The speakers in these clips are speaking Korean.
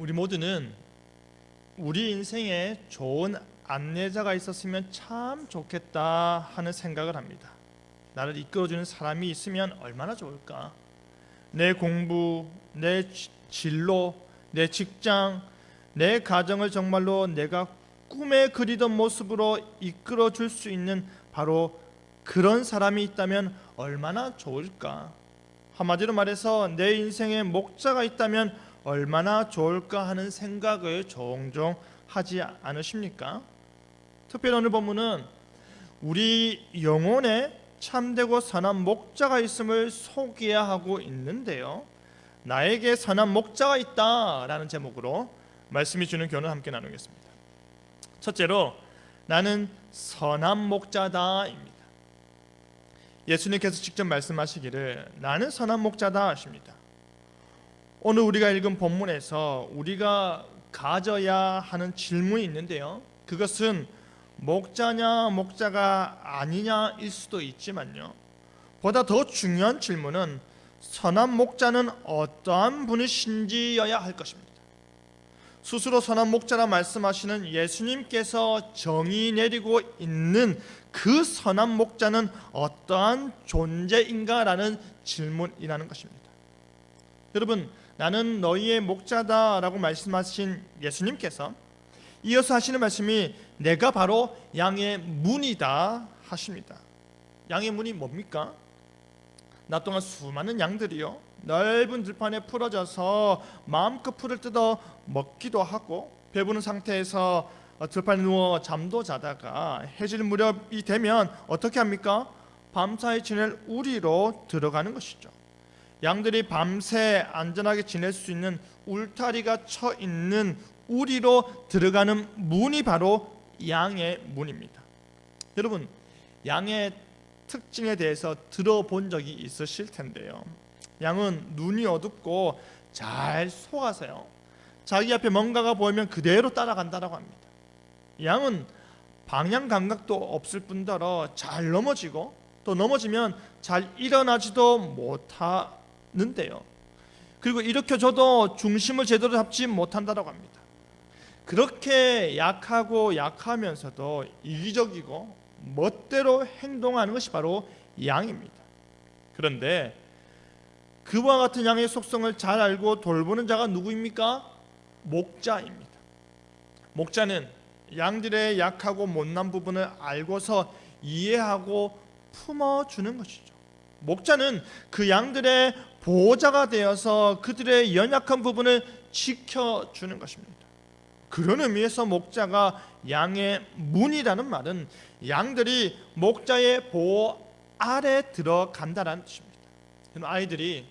우리 모두는 우리 인생에 좋은 안내자가 있었으면 참 좋겠다 하는 생각을 합니다. 나를 이끌어주는 사람이 있으면 얼마나 좋을까? 내 공부, 내 진로, 내 직장, 내 가정을 정말로 내가 꿈에 그리던 모습으로 이끌어줄 수 있는 바로 그런 사람이 있다면 얼마나 좋을까? 한마디로 말해서 내 인생에 목자가 있다면 얼마나 좋을까 하는 생각을 종종 하지 않으십니까? 특별히 오늘 본문은 우리 영혼에 참되고 선한 목자가 있음을 소개하고 있는데요, 나에게 선한 목자가 있다라는 제목으로 말씀이 주는 교훈을 함께 나누겠습니다. 첫째로, 나는 선한 목자다입니다. 예수님께서 직접 말씀하시기를 나는 선한 목자다 하십니다. 오늘 우리가 읽은 본문에서 우리가 가져야 하는 질문이 있는데요, 그것은 목자냐 목자가 아니냐일 수도 있지만요, 보다 더 중요한 질문은 선한 목자는 어떠한 분이신지여야 할 것입니다. 스스로 선한 목자라 말씀하시는 예수님께서 정의 내리고 있는 그 선한 목자는 어떠한 존재인가라는 질문이라는 것입니다. 여러분, 나는 너희의 목자다라고 말씀하신 예수님께서 이어서 하시는 말씀이 내가 바로 양의 문이다 하십니다. 양의 문이 뭡니까? 낮 동안 수많은 양들이요, 넓은 들판에 풀어져서 마음껏 풀을 뜯어 먹기도 하고 배부른 상태에서 들판에 누워 잠도 자다가 해질 무렵이 되면 어떻게 합니까? 밤사이 지낼 우리로 들어가는 것이죠. 양들이 밤새 안전하게 지낼 수 있는 울타리가 쳐 있는 우리로 들어가는 문이 바로 양의 문입니다. 여러분, 양의 특징에 대해서 들어본 적이 있으실 텐데요, 양은 눈이 어둡고 잘 속아서요, 자기 앞에 뭔가가 보이면 그대로 따라간다고 합니다. 양은 방향 감각도 없을 뿐더러 잘 넘어지고 또 넘어지면 잘 일어나지도 못하는데요, 그리고 일으켜줘도 중심을 제대로 잡지 못한다고 합니다. 그렇게 약하고 약하면서도 이기적이고 멋대로 행동하는 것이 바로 양입니다. 그런데 그와 같은 양의 속성을 잘 알고 돌보는 자가 누구입니까? 목자입니다. 목자는 양들의 약하고 못난 부분을 알고서 이해하고 품어주는 것이죠. 목자는 그 양들의 보호자가 되어서 그들의 연약한 부분을 지켜주는 것입니다. 그런 의미에서 목자가 양의 문이라는 말은 양들이 목자의 보호 아래 들어간다는 뜻입니다. 아이들이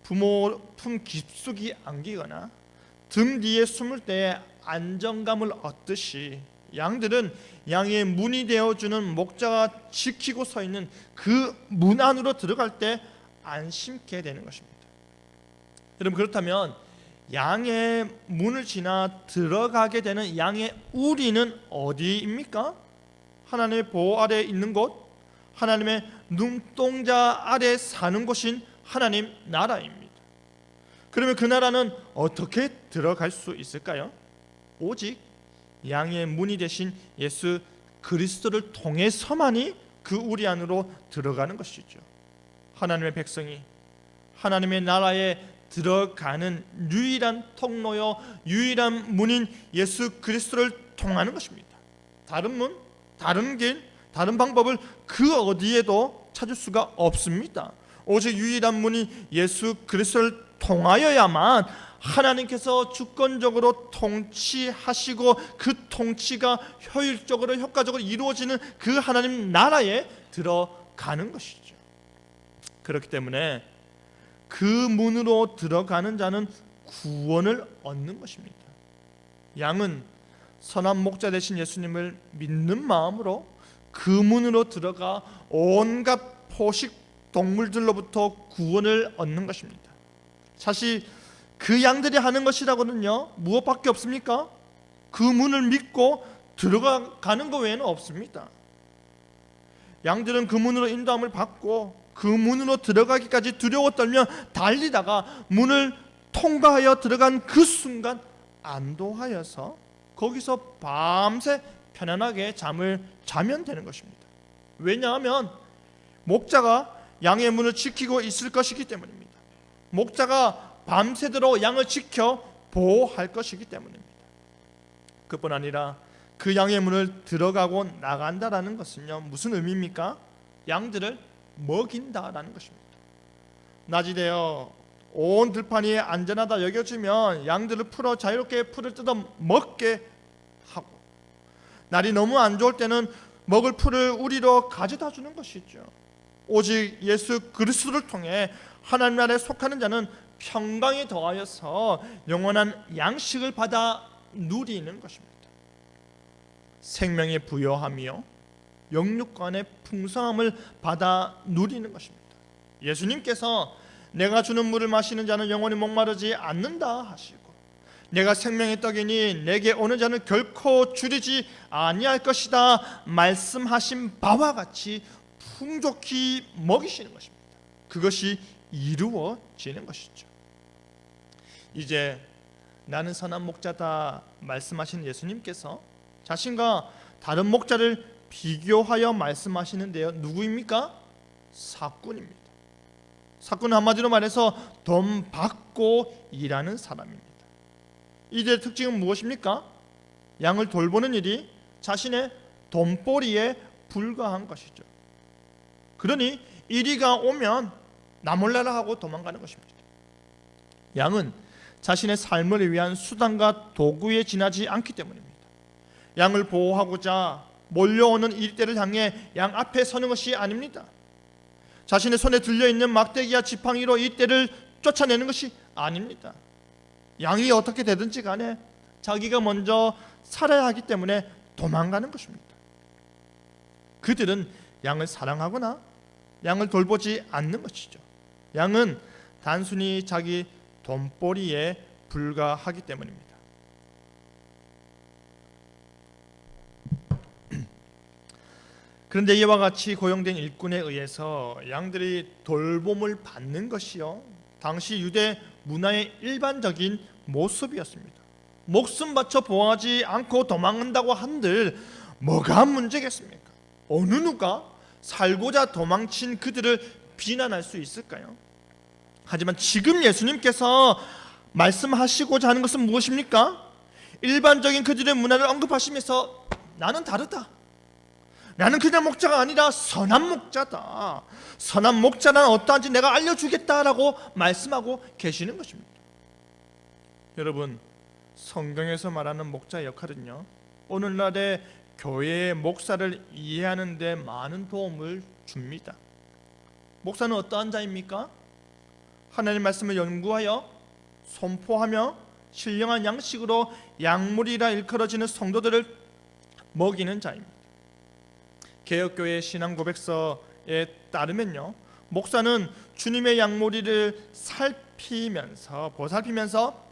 부모 품 깊숙이 안기거나 등 뒤에 숨을 때에 안정감을 얻듯이 양들은 양의 문이 되어주는 목자가 지키고 서 있는 그 문 안으로 들어갈 때 안심케 되는 것입니다. 여러분, 그렇다면 양의 문을 지나 들어가게 되는 양의 우리는 어디입니까? 하나님의 보호 아래에 있는 곳, 하나님의 눈동자 아래에 사는 곳인 하나님 나라입니다. 그러면 그 나라는 어떻게 들어갈 수 있을까요? 오직 양의 문이 되신 예수 그리스도를 통해서만이 그 우리 안으로 들어가는 것이죠. 하나님의 백성이 하나님의 나라에 들어가는 유일한 통로요, 유일한 문인 예수 그리스도를 통하는 것입니다. 다른 문, 다른 길, 다른 방법을 그 어디에도 찾을 수가 없습니다. 오직 유일한 문인 예수 그리스도를 통하여야만 하나님께서 주권적으로 통치하시고 그 통치가 효율적으로 효과적으로 이루어지는 그 하나님 나라에 들어가는 것이죠. 그렇기 때문에 그 문으로 들어가는 자는 구원을 얻는 것입니다. 양은 선한 목자 되신 예수님을 믿는 마음으로 그 문으로 들어가 온갖 포식 동물들로부터 구원을 얻는 것입니다. 사실 그 양들이 하는 것이라고는요, 무엇밖에 없습니까? 그 문을 믿고 들어가는 것 외에는 없습니다. 양들은 그 문으로 인도함을 받고 그 문으로 들어가기까지 두려워 떨며 달리다가 문을 통과하여 들어간 그 순간 안도하여서 거기서 밤새 편안하게 잠을 자면 되는 것입니다. 왜냐하면 목자가 양의 문을 지키고 있을 것이기 때문입니다. 목자가 밤새도록 양을 지켜 보호할 것이기 때문입니다. 그뿐 아니라 그 양의 문을 들어가고 나간다라는 것은요, 무슨 의미입니까? 양들을 먹인다라는 것입니다. 낮이 되어 온 들판이 안전하다 여겨지면 양들을 풀어 자유롭게 풀을 뜯어 먹게 하고, 날이 너무 안 좋을 때는 먹을 풀을 우리로 가져다 주는 것이죠. 오직 예수 그리스도를 통해 하나님 나라에 속하는 자는 평강에 더하여서 영원한 양식을 받아 누리는 것입니다. 생명의 부요하며 영육간의 풍성함을 받아 누리는 것입니다. 예수님께서 내가 주는 물을 마시는 자는 영원히 목마르지 않는다 하시고, 내가 생명의 떡이니 내게 오는 자는 결코 줄이지 아니할 것이다 말씀하신 바와 같이 풍족히 먹이시는 것입니다. 그것이 이루어지는 것이죠. 이제 나는 선한 목자다 말씀하신 예수님께서 자신과 다른 목자를 비교하여 말씀하시는데요, 누구입니까? 사꾼입니다. 사꾼은 한마디로 말해서 돈 받고 일하는 사람입니다. 이들의 특징은 무엇입니까? 양을 돌보는 일이 자신의 돈벌이에 불과한 것이죠. 그러니 이리가 오면 나 몰라라 하고 도망가는 것입니다. 양은 자신의 삶을 위한 수단과 도구에 지나지 않기 때문입니다. 양을 보호하고자 몰려오는 일대를 향해 양 앞에 서는 것이 아닙니다. 자신의 손에 들려있는 막대기와 지팡이로 이떼를 쫓아내는 것이 아닙니다. 양이 어떻게 되든지 간에 자기가 먼저 살아야 하기 때문에 도망가는 것입니다. 그들은 양을 사랑하거나 양을 돌보지 않는 것이죠. 양은 단순히 자기 돈벌이에 불과하기 때문입니다. 그런데 이와 같이 고용된 일꾼에 의해서 양들이 돌봄을 받는 것이요, 당시 유대 문화의 일반적인 모습이었습니다. 목숨 바쳐 보호하지 않고 도망간다고 한들 뭐가 문제겠습니까? 어느 누가 살고자 도망친 그들을 비난할 수 있을까요? 하지만 지금 예수님께서 말씀하시고자 하는 것은 무엇입니까? 일반적인 그들의 문화를 언급하시면서 나는 다르다, 나는 그냥 목자가 아니라 선한 목자다, 선한 목자는 어떠한지 내가 알려주겠다라고 말씀하고 계시는 것입니다. 여러분, 성경에서 말하는 목자의 역할은요, 오늘날의 교회의 목사를 이해하는 데 많은 도움을 줍니다. 목사는 어떠한 자입니까? 하나님의 말씀을 연구하여 선포하며 신령한 양식으로 약물이라 일컬어지는 성도들을 먹이는 자입니다. 개혁교회 신앙고백서에 따르면요, 목사는 주님의 양무리를 보살피면서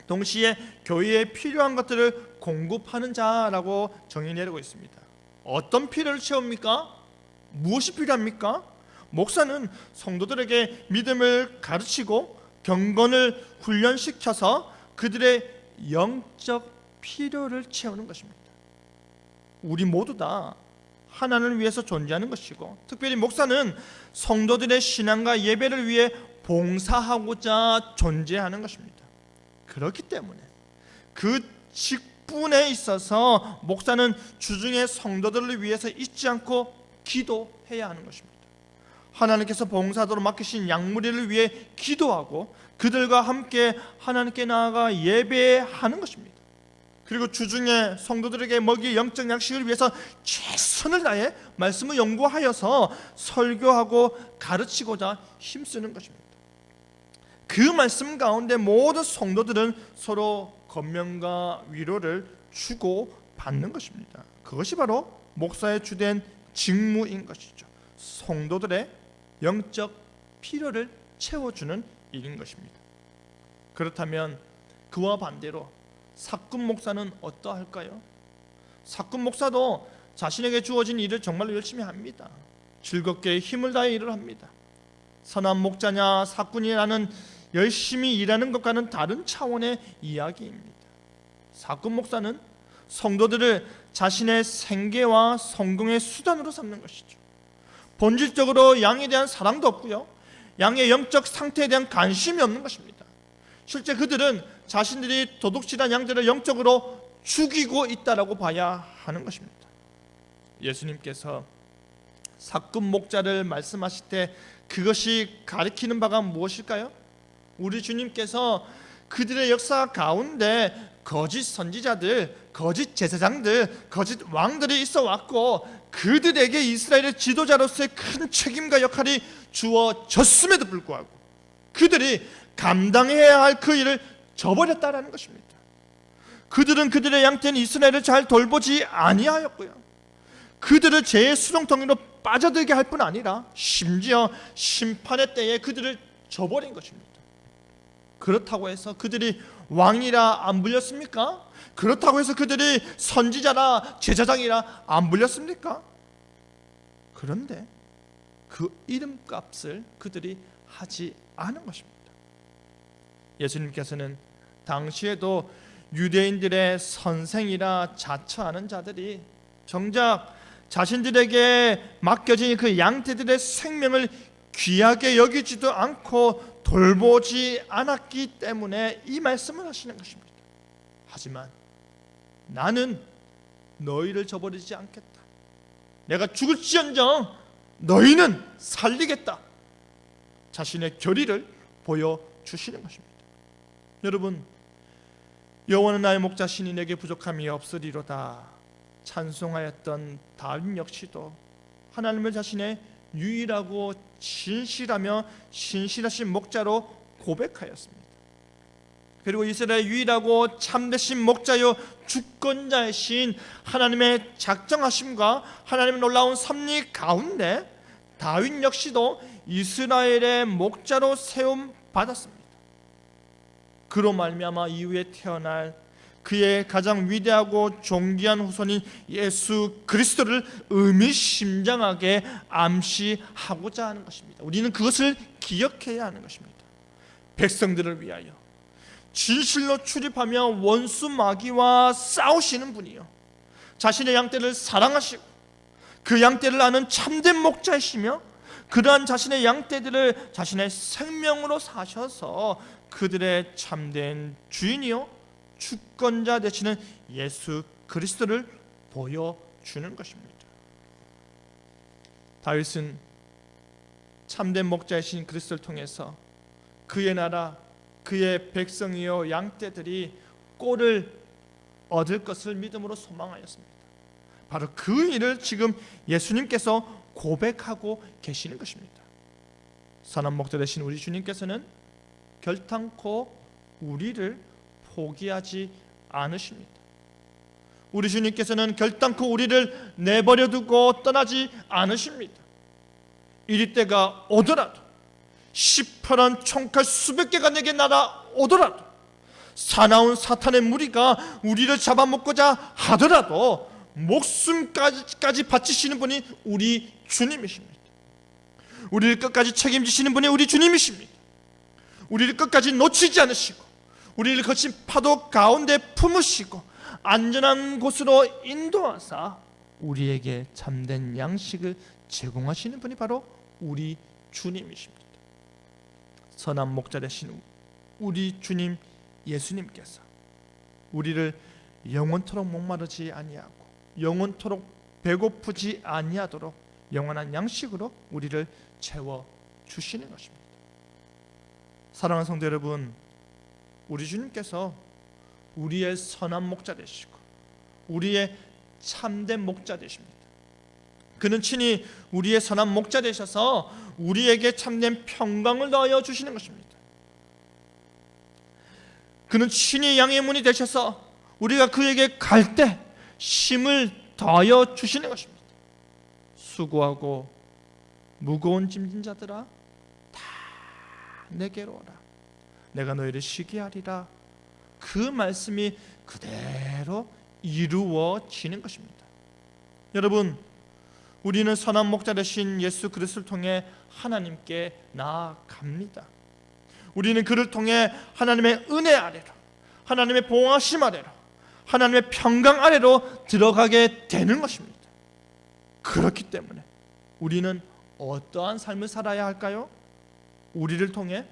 동시에 교회에 필요한 것들을 공급하는 자라고 정의 내리고 있습니다. 어떤 필요를 채웁니까? 무엇이 필요합니까? 목사는 성도들에게 믿음을 가르치고 경건을 훈련시켜서 그들의 영적 필요를 채우는 것입니다. 우리 모두 다 하나님을 위해서 존재하는 것이고, 특별히 목사는 성도들의 신앙과 예배를 위해 봉사하고자 존재하는 것입니다. 그렇기 때문에 그 직분에 있어서 목사는 주중에 성도들을 위해서 잊지 않고 기도해야 하는 것입니다. 하나님께서 봉사도로 맡기신 양무리를 위해 기도하고 그들과 함께 하나님께 나아가 예배하는 것입니다. 그리고 주중에 성도들에게 먹이 영적 양식을 위해서 최선을 다해 말씀을 연구하여서 설교하고 가르치고자 힘쓰는 것입니다. 그 말씀 가운데 모든 성도들은 서로 권면과 위로를 주고 받는 것입니다. 그것이 바로 목사의 주된 직무인 것이죠. 성도들의 영적 필요를 채워주는 일인 것입니다. 그렇다면 그와 반대로 사꾼 목사는 어떠할까요? 사꾼 목사도 자신에게 주어진 일을 정말로 열심히 합니다. 즐겁게 힘을 다해 일을 합니다. 선한 목자냐 사꾼이라는 열심히 일하는 것과는 다른 차원의 이야기입니다. 사꾼 목사는 성도들을 자신의 생계와 성공의 수단으로 삼는 것이죠. 본질적으로 양에 대한 사랑도 없고요, 양의 영적 상태에 대한 관심이 없는 것입니다. 실제 그들은 자신들이 도둑질한 양들을 영적으로 죽이고 있다라고 봐야 하는 것입니다. 예수님께서 사꾼 목자를 말씀하실 때 그것이 가리키는 바가 무엇일까요? 우리 주님께서 그들의 역사 가운데 거짓 선지자들, 거짓 제사장들, 거짓 왕들이 있어 왔고 그들에게 이스라엘의 지도자로서의 큰 책임과 역할이 주어졌음에도 불구하고 그들이 감당해야 할 그 일을 저버렸다라는 것입니다. 그들은 그들의 양떼인 이스라엘을 잘 돌보지 아니하였고요, 그들을 죄의 수렁텅이로 빠져들게 할 뿐 아니라 심지어 심판의 때에 그들을 저버린 것입니다. 그렇다고 해서 그들이 왕이라 안 불렸습니까? 그렇다고 해서 그들이 선지자라 제사장이라 안 불렸습니까? 그런데 그 이름값을 그들이 하지 않은 것입니다. 예수님께서는 당시에도 유대인들의 선생이라 자처하는 자들이 정작 자신들에게 맡겨진 그 양떼들의 생명을 귀하게 여기지도 않고 돌보지 않았기 때문에 이 말씀을 하시는 것입니다. 하지만 나는 너희를 저버리지 않겠다. 내가 죽을지언정 너희는 살리겠다. 자신의 결의를 보여주시는 것입니다. 여러분, 여호와는 나의 목자시니 내게 부족함이 없으리로다 찬송하였던 다윗 역시도 하나님을 자신의 유일하고 진실하며 신실하신 목자로 고백하였습니다. 그리고 이스라엘의 유일하고 참되신 목자요 주권자이신 하나님의 작정하심과 하나님의 놀라운 섭리 가운데 다윗 역시도 이스라엘의 목자로 세움 받았습니다. 그로 말미암아 이후에 태어날 그의 가장 위대하고 존귀한 후손인 예수 그리스도를 의미심장하게 암시하고자 하는 것입니다. 우리는 그것을 기억해야 하는 것입니다. 백성들을 위하여 진실로 출입하며 원수 마귀와 싸우시는 분이요, 자신의 양떼를 사랑하시고 그 양떼를 아는 참된 목자이시며 그러한 자신의 양떼들을 자신의 생명으로 사셔서 그들의 참된 주인이요 주권자 되시는 예수 그리스도를 보여주는 것입니다. 다윗은 참된 목자이신 그리스도를 통해서 그의 나라, 그의 백성이요 양떼들이 꼴을 얻을 것을 믿음으로 소망하였습니다. 바로 그 일을 지금 예수님께서 고백하고 계시는 것입니다. 선한 목자 되신 우리 주님께서는 결탄코 우리를 포기하지 않으십니다. 우리 주님께서는 결단코 우리를 내버려 두고 떠나지 않으십니다. 이리 때가 오더라도 시퍼런 총칼 수백 개가 내게 날아오더라도 사나운 사탄의 무리가 우리를 잡아먹고자 하더라도 목숨까지 바치시는 분이 우리 주님이십니다. 우리를 끝까지 책임지시는 분이 우리 주님이십니다. 우리를 끝까지 놓치지 않으시고 우리를 거친 파도 가운데 품으시고 안전한 곳으로 인도하사 우리에게 참된 양식을 제공하시는 분이 바로 우리 주님이십니다. 선한 목자 되신 우리 주님 예수님께서 우리를 영원토록 목마르지 아니하고 영원토록 배고프지 아니하도록 영원한 양식으로 우리를 채워주시는 것입니다. 사랑하는 성도 여러분, 우리 주님께서 우리의 선한 목자 되시고 우리의 참된 목자 되십니다. 그는 친히 우리의 선한 목자 되셔서 우리에게 참된 평강을 더하여 주시는 것입니다. 그는 친히 양의 문이 되셔서 우리가 그에게 갈 때 힘을 더하여 주시는 것입니다. 수고하고 무거운 짐진 자들아 다 내게로 오라. 내가 너희를 쉬게 하리라. 그 말씀이 그대로 이루어지는 것입니다. 여러분, 우리는 선한 목자 되신 예수 그리스도를 통해 하나님께 나아갑니다. 우리는 그를 통해 하나님의 은혜 아래로, 하나님의 보호하심 아래로, 하나님의 평강 아래로 들어가게 되는 것입니다. 그렇기 때문에 우리는 어떠한 삶을 살아야 할까요? 우리를 통해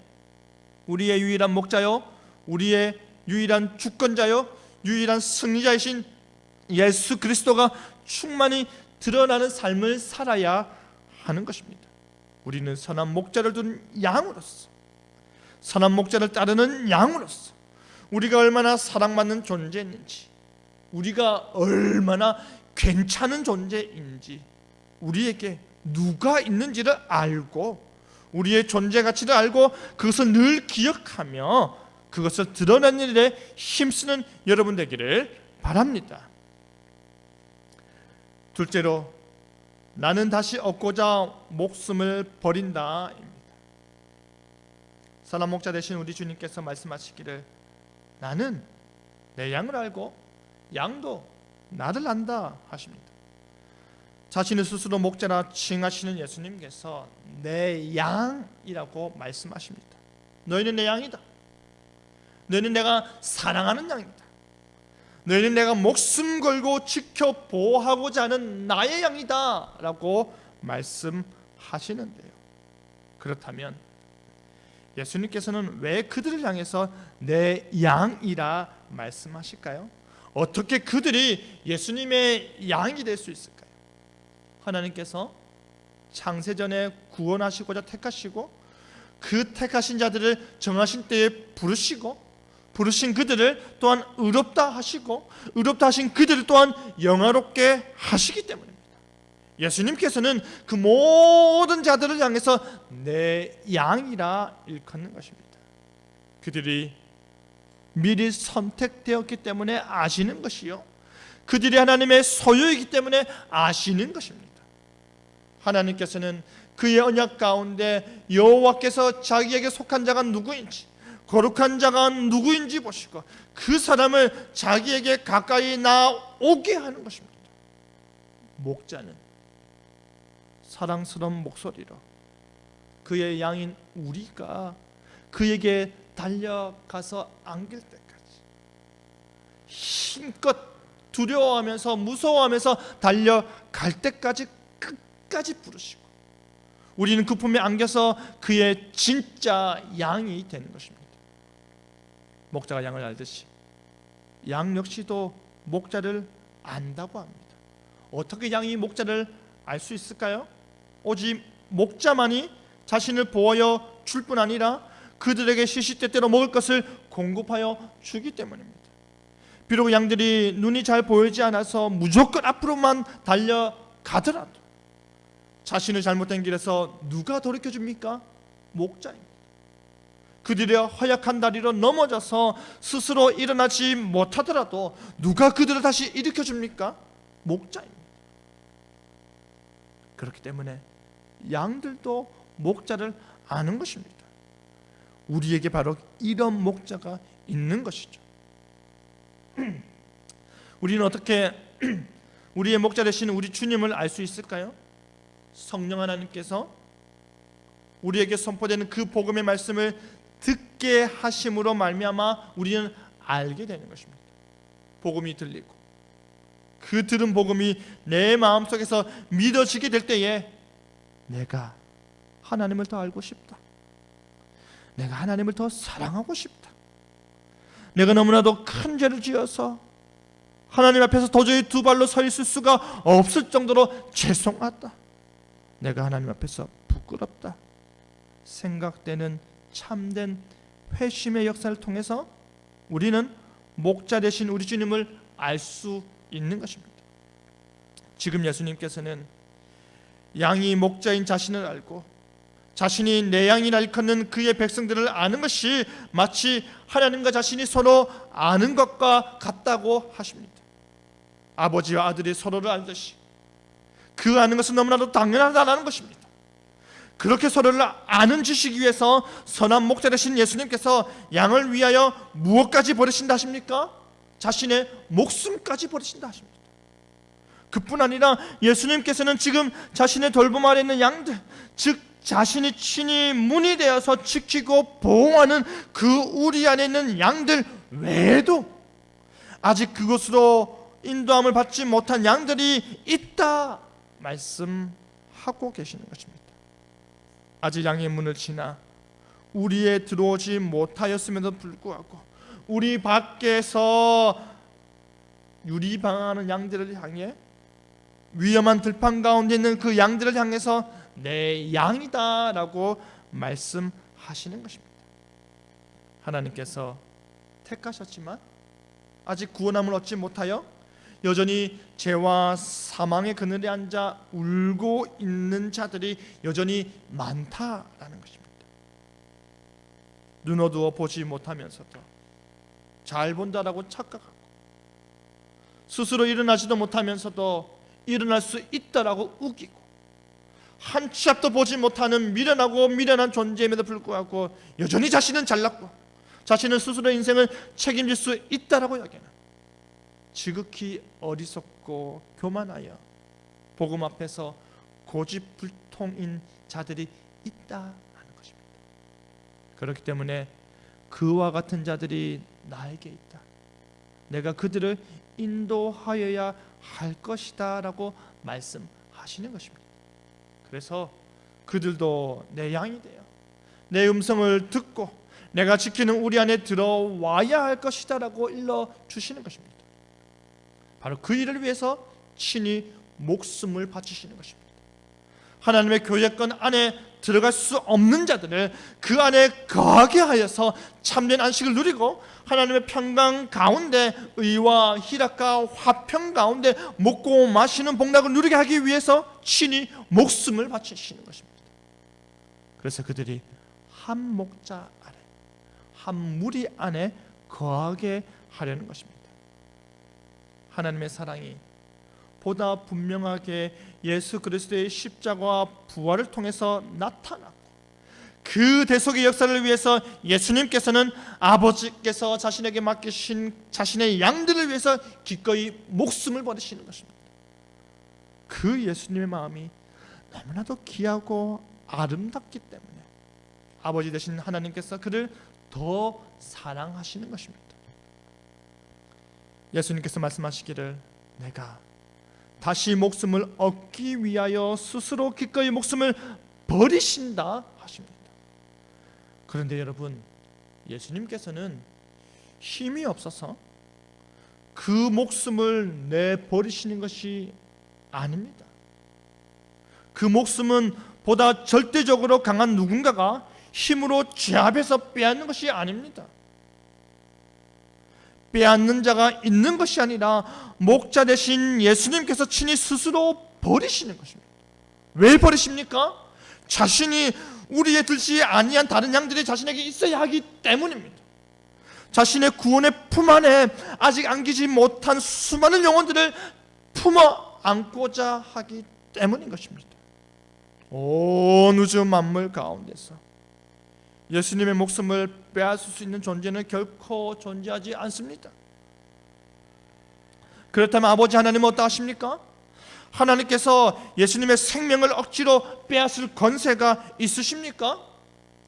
우리의 유일한 목자요, 우리의 유일한 주권자요, 유일한 승리자이신 예수 그리스도가 충만히 드러나는 삶을 살아야 하는 것입니다. 우리는 선한 목자를 둔 양으로서, 선한 목자를 따르는 양으로서 우리가 얼마나 사랑받는 존재인지, 우리가 얼마나 괜찮은 존재인지, 우리에게 누가 있는지를 알고 우리의 존재 가치를 알고 그것을 늘 기억하며 그것을 드러내는 일에 힘쓰는 여러분 되기를 바랍니다. 둘째로, 나는 다시 얻고자 목숨을 버린다입니다. 선한 목자 되신 우리 주님께서 말씀하시기를 나는 내 양을 알고 양도 나를 안다 하십니다. 자신을 스스로 목자라 칭하시는 예수님께서 내 양이라고 말씀하십니다. 너희는 내 양이다. 너희는 내가 사랑하는 양이다. 너희는 내가 목숨 걸고 지켜 보호하고자 하는 나의 양이다 라고 말씀하시는데요. 그렇다면 예수님께서는 왜 그들을 향해서 내 양이라 말씀하실까요? 어떻게 그들이 예수님의 양이 될 수 있을까요? 하나님께서 창세전에 구원하시고자 택하시고 그 택하신 자들을 정하신 때에 부르신 그들을 또한 의롭다 하시고 의롭다 하신 그들을 또한 영화롭게 하시기 때문입니다. 예수님께서는 그 모든 자들을 향해서 내 양이라 일컫는 것입니다. 그들이 미리 선택되었기 때문에 아시는 것이요, 그들이 하나님의 소유이기 때문에 아시는 것입니다. 하나님께서는 그의 언약 가운데 여호와께서 자기에게 속한 자가 누구인지, 거룩한 자가 누구인지 보시고 그 사람을 자기에게 가까이 나오게 하는 것입니다. 목자는 사랑스러운 목소리로 그의 양인 우리가 그에게 달려가서 안길 때까지 힘껏 두려워하면서 무서워하면서 달려갈 때까지 끝까지 부르시고 우리는 그 품에 안겨서 그의 진짜 양이 되는 것입니다. 목자가 양을 알듯이 양 역시도 목자를 안다고 합니다. 어떻게 양이 목자를 알 수 있을까요? 오직 목자만이 자신을 보호하여 줄 뿐 아니라 그들에게 시시때때로 먹을 것을 공급하여 주기 때문입니다. 비록 양들이 눈이 잘 보이지 않아서 무조건 앞으로만 달려가더라도 자신의 잘못된 길에서 누가 돌이켜줍니까? 목자입니다. 그들의 허약한 다리로 넘어져서 스스로 일어나지 못하더라도 누가 그들을 다시 일으켜줍니까? 목자입니다. 그렇기 때문에 양들도 목자를 아는 것입니다. 우리에게 바로 이런 목자가 있는 것이죠. 우리는 어떻게 우리의 목자 되신 우리 주님을 알 수 있을까요? 성령 하나님께서 우리에게 선포되는 그 복음의 말씀을 듣게 하심으로 말미암아 우리는 알게 되는 것입니다. 복음이 들리고 그 들은 복음이 내 마음속에서 믿어지게 될 때에 내가 하나님을 더 알고 싶다. 내가 하나님을 더 사랑하고 싶다. 내가 너무나도 큰 죄를 지어서 하나님 앞에서 도저히 두 발로 서 있을 수가 없을 정도로 죄송하다. 내가 하나님 앞에서 부끄럽다 생각되는 참된 회심의 역사를 통해서 우리는 목자 되신 우리 주님을 알 수 있는 것입니다. 지금 예수님께서는 양이 목자인 자신을 알고 자신이 내 양이라 일컫는 그의 백성들을 아는 것이 마치 하나님과 자신이 서로 아는 것과 같다고 하십니다. 아버지와 아들이 서로를 알듯이 그 아는 것은 너무나도 당연하다는 것입니다. 그렇게 서로를 아는 지식이 위해서 선한 목자 되신 예수님께서 양을 위하여 무엇까지 버리신다 하십니까? 자신의 목숨까지 버리신다 하십니다. 그뿐 아니라 예수님께서는 지금 자신의 돌봄 아래 있는 양들, 즉 자신이 친히 문이 되어서 지키고 보호하는 그 우리 안에 있는 양들 외에도 아직 그곳으로 인도함을 받지 못한 양들이 있다 말씀하고 계시는 것입니다. 아직 양의 문을 지나 우리에 들어오지 못하였음에도 불구하고 우리 밖에서 유리방황하는 양들을 향해, 위험한 들판 가운데 있는 그 양들을 향해서 내 양이다 라고 말씀하시는 것입니다. 하나님께서 택하셨지만 아직 구원함을 얻지 못하여 여전히 죄와 사망의 그늘에 앉아 울고 있는 자들이 여전히 많다라는 것입니다. 눈 어두워 보지 못하면서도 잘 본다라고 착각하고, 스스로 일어나지도 못하면서도 일어날 수 있다라고 우기고, 한 치 앞도 보지 못하는 미련하고 미련한 존재임에도 불구하고 여전히 자신은 잘났고 자신은 스스로의 인생을 책임질 수 있다라고 여기는 지극히 어리석고 교만하여 복음 앞에서 고집불통인 자들이 있다라는 것입니다. 그렇기 때문에 그와 같은 자들이 나에게 있다, 내가 그들을 인도하여야 할 것이다 라고 말씀하시는 것입니다. 그래서 그들도 내 양이 되어 내 음성을 듣고 내가 지키는 우리 안에 들어와야 할 것이다 라고 일러주시는 것입니다. 바로 그 일을 위해서 친히 목숨을 바치시는 것입니다. 하나님의 교제권 안에 들어갈 수 없는 자들을 그 안에 거하게 하여서 참된 안식을 누리고 하나님의 평강 가운데 의와 희락과 화평 가운데 먹고 마시는 복락을 누리게 하기 위해서 친히 목숨을 바치시는 것입니다. 그래서 그들이 한 목자 아래, 한 무리 안에 거하게 하려는 것입니다. 하나님의 사랑이 보다 분명하게 예수 그리스도의 십자가와 부활을 통해서 나타났고, 그 대속의 역사를 위해서 예수님께서는 아버지께서 자신에게 맡기신 자신의 양들을 위해서 기꺼이 목숨을 버리시는 것입니다. 그 예수님의 마음이 너무나도 귀하고 아름답기 때문에 아버지 되신 하나님께서 그를 더 사랑하시는 것입니다. 예수님께서 말씀하시기를 내가 다시 목숨을 얻기 위하여 스스로 기꺼이 목숨을 버리신다 하십니다. 그런데 여러분, 예수님께서는 힘이 없어서 그 목숨을 내버리시는 것이 아닙니다. 그 목숨은 보다 절대적으로 강한 누군가가 힘으로 제압해서 빼앗는 것이 아닙니다. 빼앗는 자가 있는 것이 아니라 목자 되신 예수님께서 친히 스스로 버리시는 것입니다. 왜 버리십니까? 자신이 우리의 들지 아니한 다른 양들이 자신에게 있어야 하기 때문입니다. 자신의 구원의 품 안에 아직 안기지 못한 수많은 영혼들을 품어 안고자 하기 때문인 것입니다. 온 우주 만물 가운데서 예수님의 목숨을 빼앗을 수 있는 존재는 결코 존재하지 않습니다. 그렇다면 아버지 하나님은 어떠하십니까? 하나님께서 예수님의 생명을 억지로 빼앗을 권세가 있으십니까?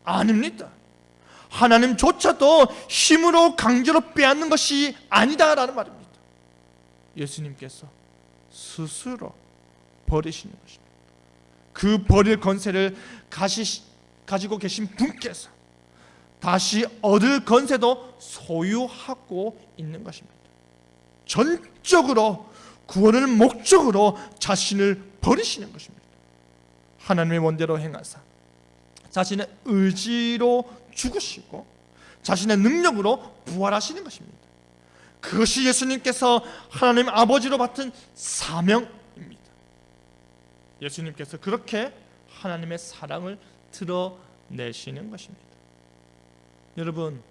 아닙니다. 하나님조차도 힘으로 강제로 빼앗는 것이 아니다라는 말입니다. 예수님께서 스스로 버리시는 것입니다. 그 버릴 권세를 가지고 계신 분께서 다시 얻을 권세도 소유하고 있는 것입니다. 전적으로 구원을 목적으로 자신을 버리시는 것입니다. 하나님의 원대로 행하사 자신의 의지로 죽으시고 자신의 능력으로 부활하시는 것입니다. 그것이 예수님께서 하나님 아버지로 받은 사명입니다. 예수님께서 그렇게 하나님의 사랑을 드러내시는 것입니다. 여러분,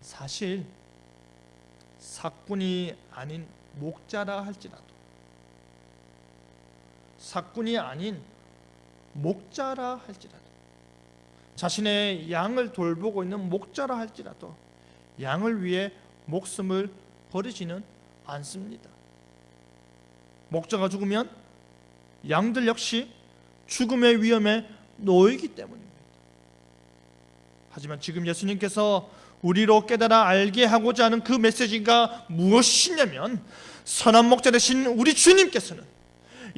사실 사꾼이 아닌 목자라 할지라도, 사꾼이 아닌 목자라 할지라도, 자신의 양을 돌보고 있는 목자라 할지라도 양을 위해 목숨을 버리지는 않습니다. 목자가 죽으면 양들 역시 죽음의 위험에 놓이기 때문입니다. 하지만 지금 예수님께서 우리로 깨달아 알게 하고자 하는 그 메시지가 무엇이냐면, 선한 목자 되신 우리 주님께서는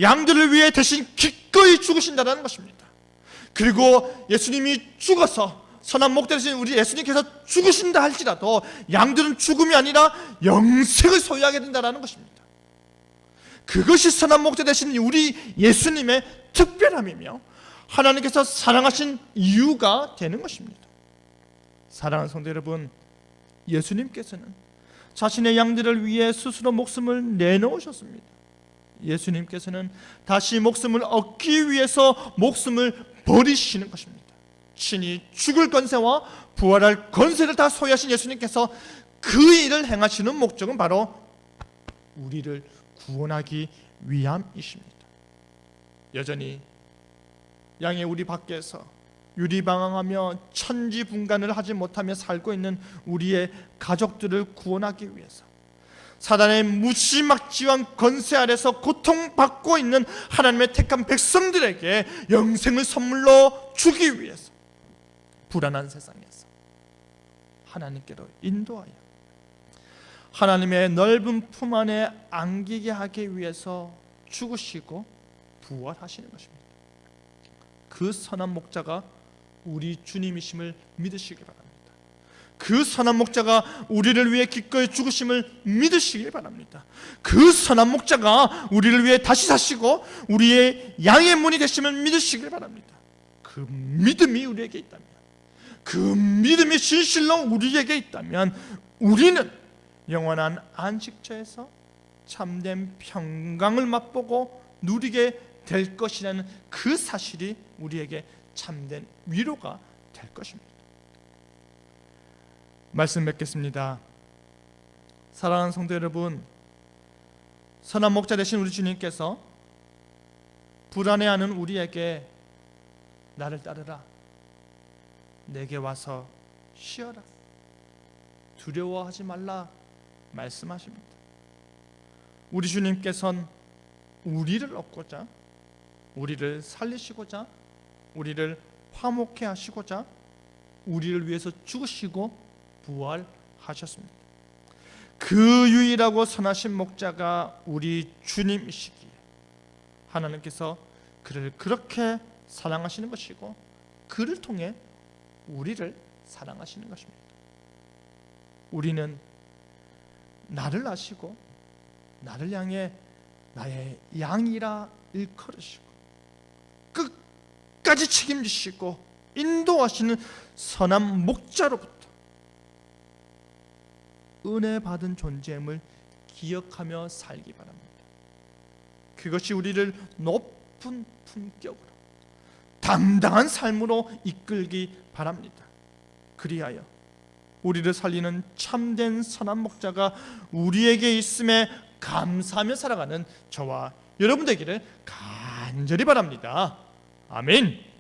양들을 위해 대신 기꺼이 죽으신다는 것입니다. 그리고 예수님이 죽어서, 선한 목자 되신 우리 예수님께서 죽으신다 할지라도 양들은 죽음이 아니라 영생을 소유하게 된다는 것입니다. 그것이 선한 목자 되신 우리 예수님의 특별함이며 하나님께서 사랑하신 이유가 되는 것입니다. 사랑하는 성도 여러분, 예수님께서는 자신의 양들을 위해 스스로 목숨을 내놓으셨습니다. 예수님께서는 다시 목숨을 얻기 위해서 목숨을 버리시는 것입니다. 친히 죽을 권세와 부활할 권세를 다 소유하신 예수님께서 그 일을 행하시는 목적은 바로 우리를 구원하기 위함이십니다. 여전히 양의 우리 밖에서 유리방황하며 천지분간을 하지 못하며 살고 있는 우리의 가족들을 구원하기 위해서, 사단의 무지막지한 권세 아래서 고통받고 있는 하나님의 택한 백성들에게 영생을 선물로 주기 위해서 불안한 세상에서 하나님께로 인도하여 하나님의 넓은 품 안에 안기게 하기 위해서 죽으시고 부활하시는 것입니다. 그 선한 목자가 우리 주님이심을 믿으시기 바랍니다. 그 선한 목자가 우리를 위해 기꺼이 죽으심을 믿으시기 바랍니다. 그 선한 목자가 우리를 위해 다시 사시고 우리의 양의 문이 되심을 믿으시기 바랍니다. 그 믿음이 우리에게 있다면, 그 믿음이 진실로 우리에게 있다면 우리는 영원한 안식처에서 참된 평강을 맛보고 누리게 될 것이라는 그 사실이 우리에게 참된 위로가 될 것입니다. 말씀 맺겠습니다. 사랑하는 성도 여러분, 선한 목자 되신 우리 주님께서 불안해하는 우리에게 나를 따르라, 내게 와서 쉬어라, 두려워하지 말라 말씀하십니다. 우리 주님께서는 우리를 얻고자, 우리를 살리시고자, 우리를 화목해 하시고자 우리를 위해서 죽으시고 부활하셨습니다. 그 유일하고 선하신 목자가 우리 주님이시기에 하나님께서 그를 그렇게 사랑하시는 것이고 그를 통해 우리를 사랑하시는 것입니다. 우리는 나를 아시고 나를 향해 나의 양이라 일컬으시고 끝까지 책임지시고 인도하시는 선한 목자로부터 은혜 받은 존재임을 기억하며 살기 바랍니다. 그것이 우리를 높은 품격으로 당당한 삶으로 이끌기 바랍니다. 그리하여 우리를 살리는 참된 선한 목자가 우리에게 있음에 감사하며 살아가는 저와 여러분 되기를 간절히 바랍니다. 아멘.